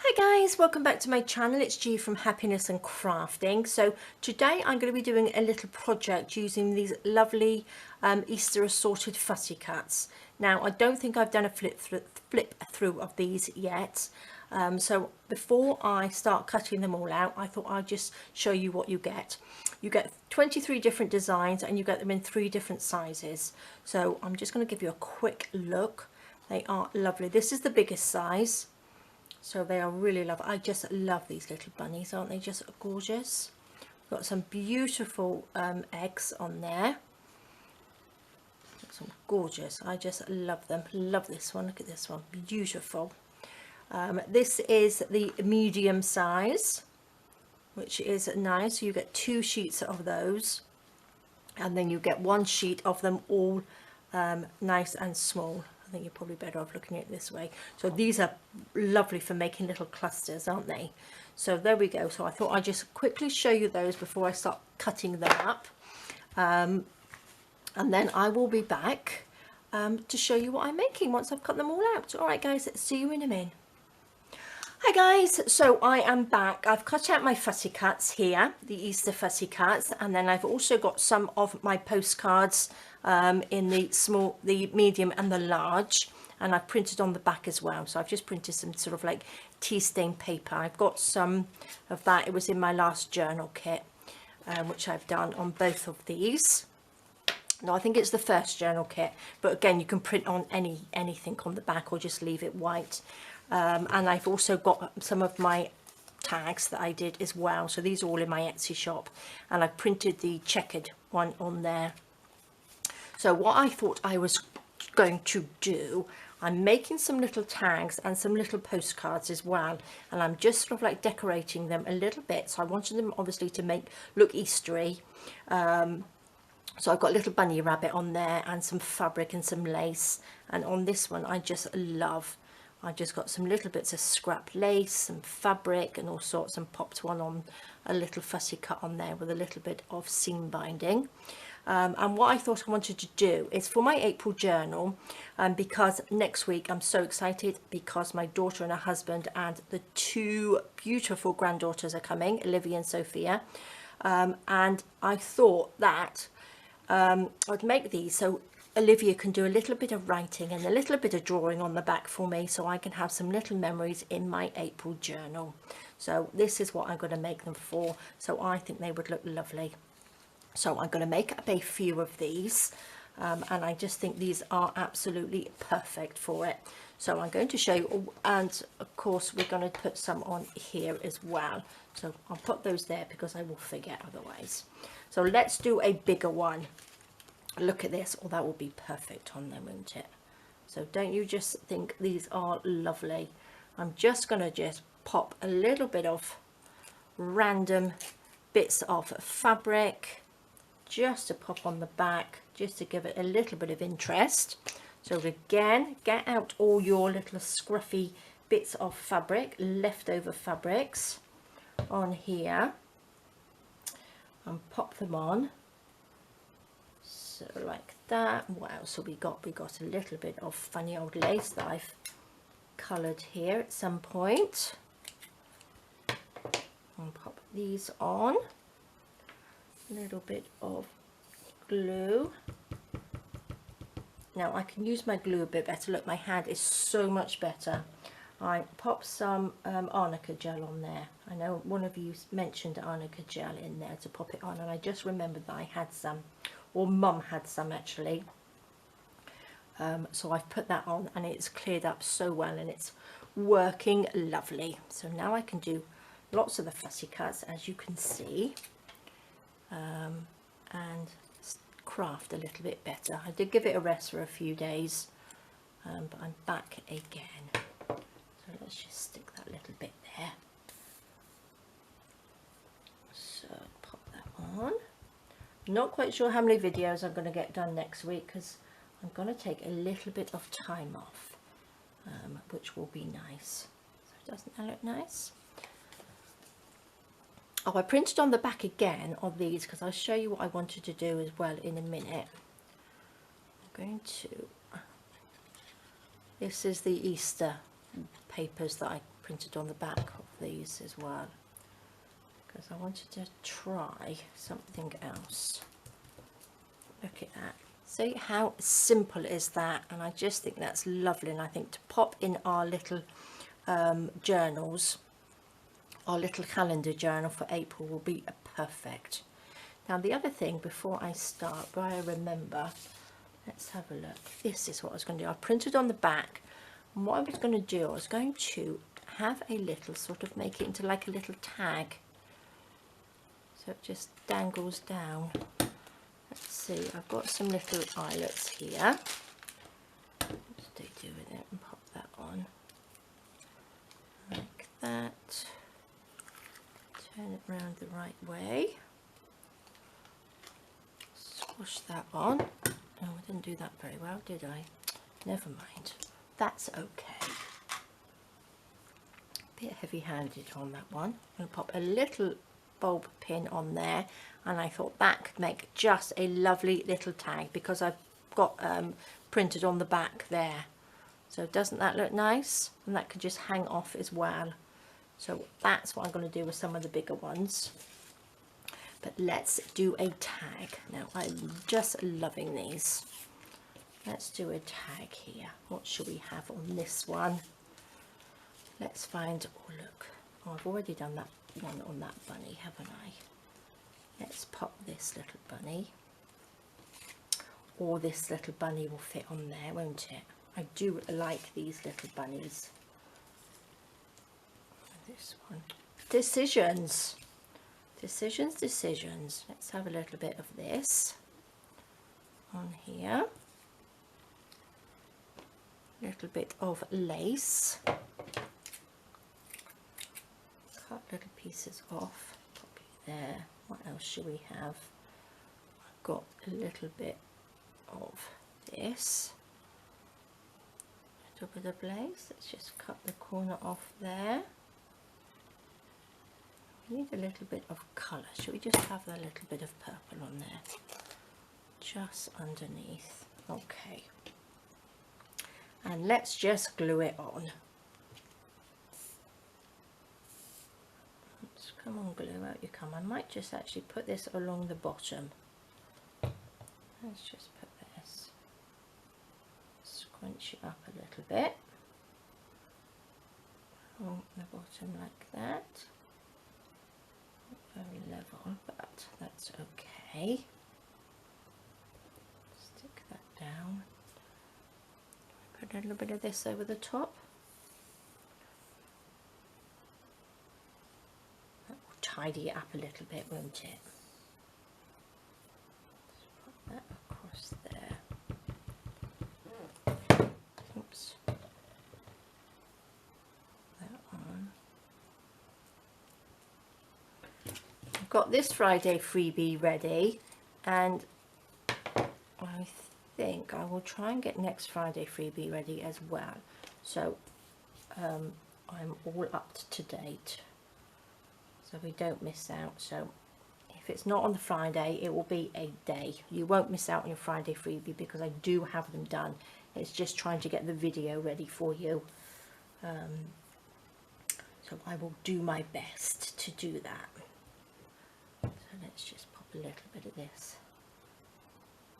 Hi guys, welcome back to my channel. It's G from Happiness and Crafting. So today I'm going to be doing a little project using these lovely Easter assorted fussy cuts. Now I don't think I've done a flip through of these yet. So before I start cutting them all out, I thought I'd just show you what you get. You get 23 different designs and you get them in 3 different sizes. So I'm just going to give you a quick look. They are lovely. This is the biggest size. So they are really lovely. I just love these little bunnies, aren't they just gorgeous? Got some beautiful eggs on there. Some gorgeous. I just love them. Love this one. Look at this one. Beautiful. This is the medium size, which is nice. You get 2 sheets of those, and then you get 1 sheet of them all nice and small. I think you're probably better off looking at it this way. So these are lovely for making little clusters, aren't they? So there we go. So I thought I'd just quickly show you those before I start cutting them up. And then I will be back to show you what I'm making once I've cut them all out. All right, guys, see you in a minute. Hi guys, so I am back. I've cut out my fussy cuts here, the Easter fussy cuts, and then I've also got some of my postcards in the small, the medium and the large, and I've printed on the back as well. So I've just printed some sort of like tea stain paper. I've got some of that. It was in my last journal kit, which I've done on both of these. No, I think it's the first journal kit, but again, you can print on anything on the back or just leave it white. And I've also got some of my tags that I did as well. So these are all in my Etsy shop, and I've printed the checkered one on there. So what I thought I was going to do, I'm making some little tags and some little postcards as well, and I'm just sort of like decorating them a little bit. So I wanted them obviously to look Eastery. So I've got a little bunny rabbit on there and some fabric and some lace, and on this one I just got some little bits of scrap lace, some fabric and all sorts, and popped one on, a little fussy cut on there with a little bit of seam binding. And what I thought I wanted to do is for my April journal, because next week I'm so excited because my daughter and her husband and the 2 beautiful granddaughters are coming, Olivia and Sophia, and I thought that I'd make these so Olivia can do a little bit of writing and a little bit of drawing on the back for me, so I can have some little memories in my April journal. So this is what I'm going to make them for. So I think they would look lovely. So I'm going to make up a few of these, and I just think these are absolutely perfect for it. So I'm going to show you, and of course we're going to put some on here as well. So I'll put those there because I will forget otherwise. So let's do a bigger one. Look at this. Oh, that will be perfect on them, won't it? So don't you just think these are lovely? I'm just going to just pop a little bit of random bits of fabric just to pop on the back, just to give it a little bit of interest. So again, get out all your little scruffy bits of fabric, leftover fabrics on here, and pop them on. So like that. What else have we got? We got a little bit of funny old lace that I've coloured here at some point. And pop these on. A little bit of glue. Now I can use my glue a bit better. Look, my hand is so much better. I popped some arnica gel on there. I know one of you mentioned arnica gel in there to pop it on, and I just remembered that I had some, or Mum had some actually. So I've put that on and it's cleared up so well and it's working lovely. So now I can do lots of the fussy cuts, as you can see, and craft a little bit better. I did give it a rest for a few days, but I'm back again. So let's just stick that little bit there. So pop that on. Not quite sure how many videos I'm going to get done next week because I'm going to take a little bit of time off, which will be nice. So doesn't that look nice? Oh, I printed on the back again of these because I'll show you what I wanted to do as well in a minute. I'm going to, this is the Easter papers that I printed on the back of these as well, because I wanted to try something else. Look at that. See how simple is that? And I just think that's lovely, and I think to pop in our little journals, our little calendar journal for April will be perfect. Now the other thing before I start, but I remember, let's have a look. This is what I was going to do. I printed on the back, and what I was going to do, I was going to have a little sort of make it into like a little tag, so it just dangles down. Let's see, I've got some little eyelets here. What do I do with it? And pop that on like that. Turn it round the right way. Squash that on. Oh, I didn't do that very well, did I? Never mind. That's okay. Bit heavy-handed on that one. I'm going to pop a little bulb pin on there, and I thought that could make just a lovely little tag, because I've got printed on the back there. So doesn't that look nice? And that could just hang off as well. So that's what I'm going to do with some of the bigger ones. But let's do a tag. Now I'm just loving these. Let's do a tag here. What should we have on this one? Let's find, oh look, oh, I've already done that one on that bunny, haven't I? Let's pop this little bunny. Or this little bunny will fit on there, won't it? I do like these little bunnies. This one. Decisions. Decisions, decisions. Let's have a little bit of this on here. A little bit of lace. Cut little pieces off. Pop it there. What else should we have? I've got a little bit of this. A little bit of lace. Let's just cut the corner off there. We need a little bit of colour. Should we just have a little bit of purple on there? Just underneath. Okay. And let's just glue it on. Let's, come on, glue, out you come. I might just actually put this along the bottom. Let's just put this. Scrunch it up a little bit. Along the bottom like that. Very level, but that's okay. Stick that down. Put a little bit of this over the top. That will tidy it up a little bit, won't it? Just put that across there. Oops. That on. Got this Friday freebie ready, and I think I will try and get next Friday freebie ready as well, so I'm all up to date, so we don't miss out. So if it's not on the Friday, it will be a day. You won't miss out on your Friday freebie because I do have them done. It's just trying to get the video ready for you, so I will do my best to do that. So let's just pop a little bit of this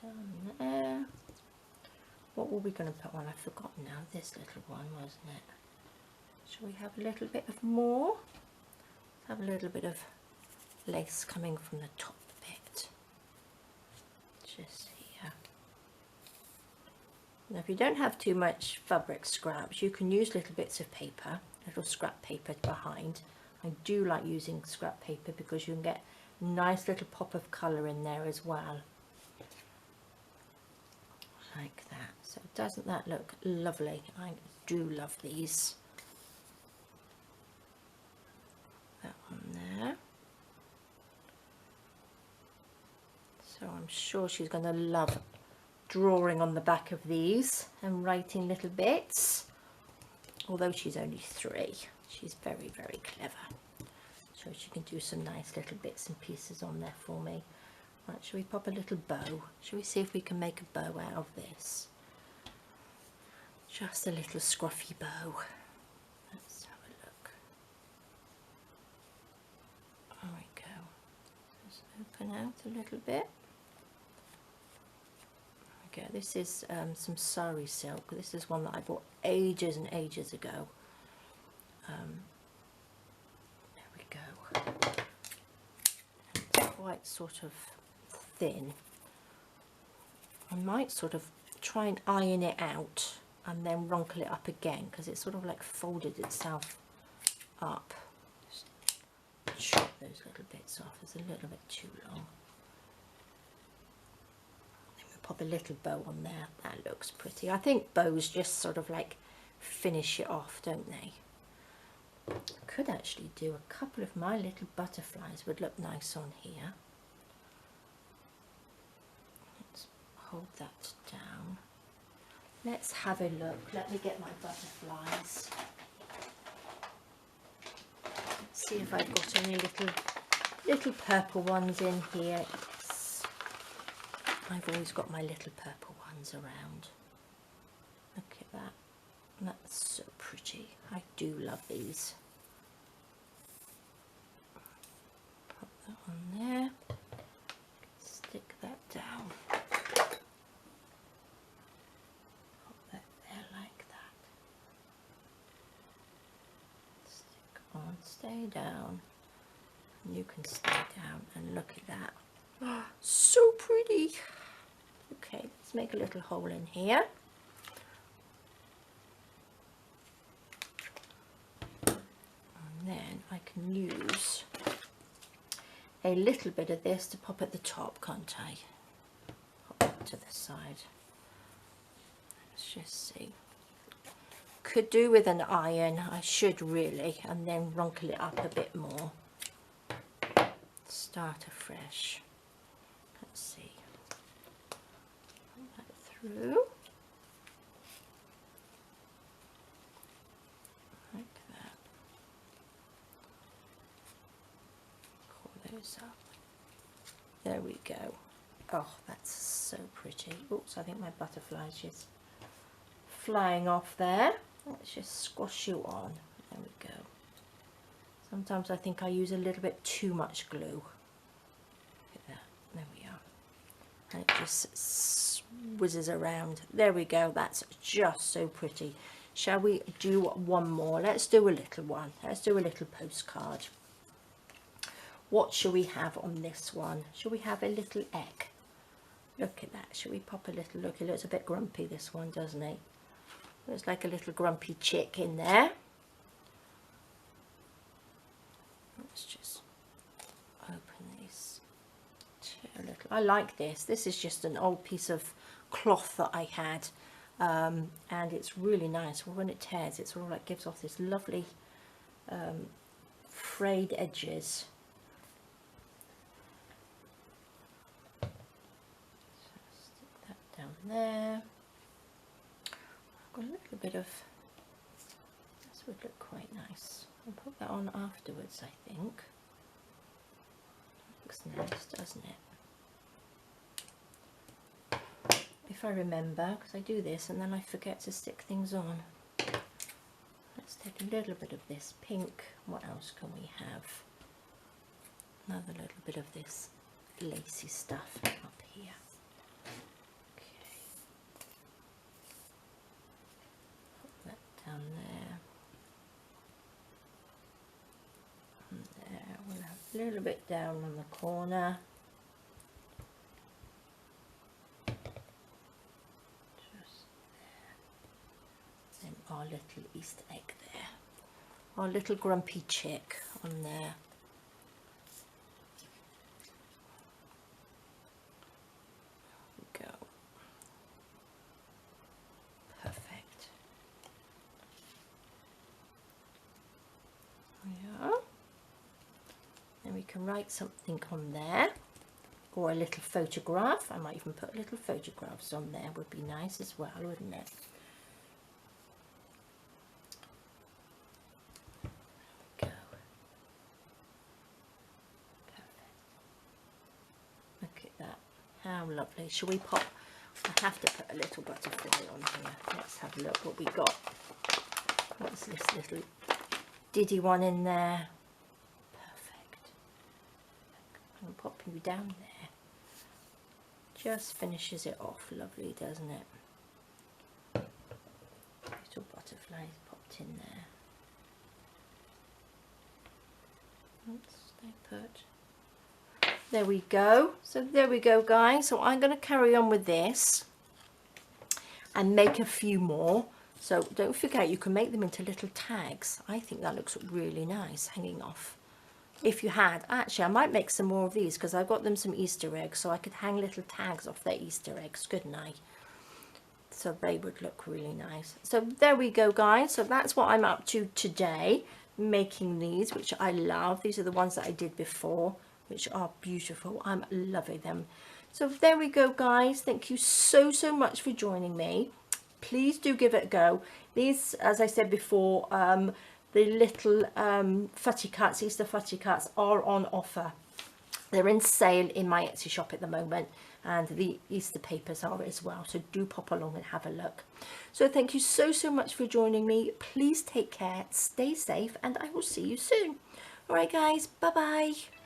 down there. What were we going to put on? I've forgotten now. This little one, wasn't it? Shall we have a little bit of more? Let's have a little bit of lace coming from the top bit. Just here. Now if you don't have too much fabric scraps, you can use little bits of paper, little scrap paper behind. I do like using scrap paper because you can get nice little pop of colour in there as well, like that. So doesn't that look lovely? I do love these. That one there. So I'm sure she's going to love drawing on the back of these and writing little bits, although she's only 3. She's very, very clever. So she can do some nice little bits and pieces on there for me. Right, shall we pop a little bow? Shall we see if we can make a bow out of this? Just a little scruffy bow. Let's have a look. open out a little bit. Okay, this is some sari silk. This is one that I bought ages and ages ago. There we go. It's quite sort of thin. I might sort of try and iron it out and then wrinkle it up again, because it's sort of like folded itself up. Just chop those little bits off. It's a little bit too long. Then we'll pop a little bow on there. That looks pretty. I think bows just sort of like finish it off, don't they? I could actually do a couple of my little butterflies, would look nice on here. Let's hold that down. Let's have a look. Let me get my butterflies. Let's see if I've got any little purple ones in here. Yes. I've always got my little purple ones around. Look at that. That's so pretty. I do love these. Put that on there. Stick that down. Put that there like that. Stick on, stay down. And you can stay down and look at that. Oh, so pretty. Okay, let's make a little hole in here. Then I can use a little bit of this to pop at the top, can't I? Pop that to the side. Let's just see. Could do with an iron, I should really, and then wrinkle it up a bit more. Start afresh. Let's see. Put that through. Up. There we go. Oh, that's so pretty. Oops, I think my butterfly's just flying off there. Let's just squash you on. There we go. Sometimes I think I use a little bit too much glue. Look at that. There we are. And it just whizzes around. There we go. That's just so pretty. Shall we do one more? Let's do a little one. Let's do a little postcard. What shall we have on this one? Shall we have a little egg? Look at that. Shall we pop a little look? It looks a bit grumpy, this one, doesn't it? Looks like a little grumpy chick in there. Let's just open these a little. I like this. This is just an old piece of cloth that I had. And it's really nice. Well, when it tears, it sort of like gives off this lovely frayed edges. There, I've got a little bit of, this would look quite nice. I'll put that on afterwards, I think. Looks nice, doesn't it? If I remember, because I do this and then I forget to stick things on. Let's take a little bit of this pink. What else can we have? Another little bit of this lacy stuff up here. Down there, and there, we'll have a little bit down on the corner, just there, and our little Easter egg there, our little grumpy chick on there. There we go. Then we can write something on there, or a little photograph. I might even put little photographs on there, would be nice as well, wouldn't it? There we go. Perfect. Look at that. How lovely. Shall we pop? I have to put a little butterfly on here. Let's have a look what we got. What's this little diddy one in there? Perfect. I'll popping you down there. Just finishes it off lovely, doesn't it? Little butterflies popped in there. Oops, stay put. There we go. So there we go, guys. So I'm going to carry on with this and make a few more. So don't forget, you can make them into little tags. I think that looks really nice hanging off. If you had, actually I might make some more of these because I've got them some Easter eggs, so I could hang little tags off their Easter eggs, couldn't I? So they would look really nice. So there we go, guys. So that's what I'm up to today, making these, which I love. These are the ones that I did before, which are beautiful. I'm loving them. So there we go, guys. Thank you so much for joining me. Please do give it a go. These, as I said before, the little footy cuts, Easter footy cuts, are on offer. They're in sale in my Etsy shop at the moment, and the Easter papers are as well, so do pop along and have a look. So thank you so much for joining me. Please take care, stay safe, and I will see you soon. All right, guys, bye bye.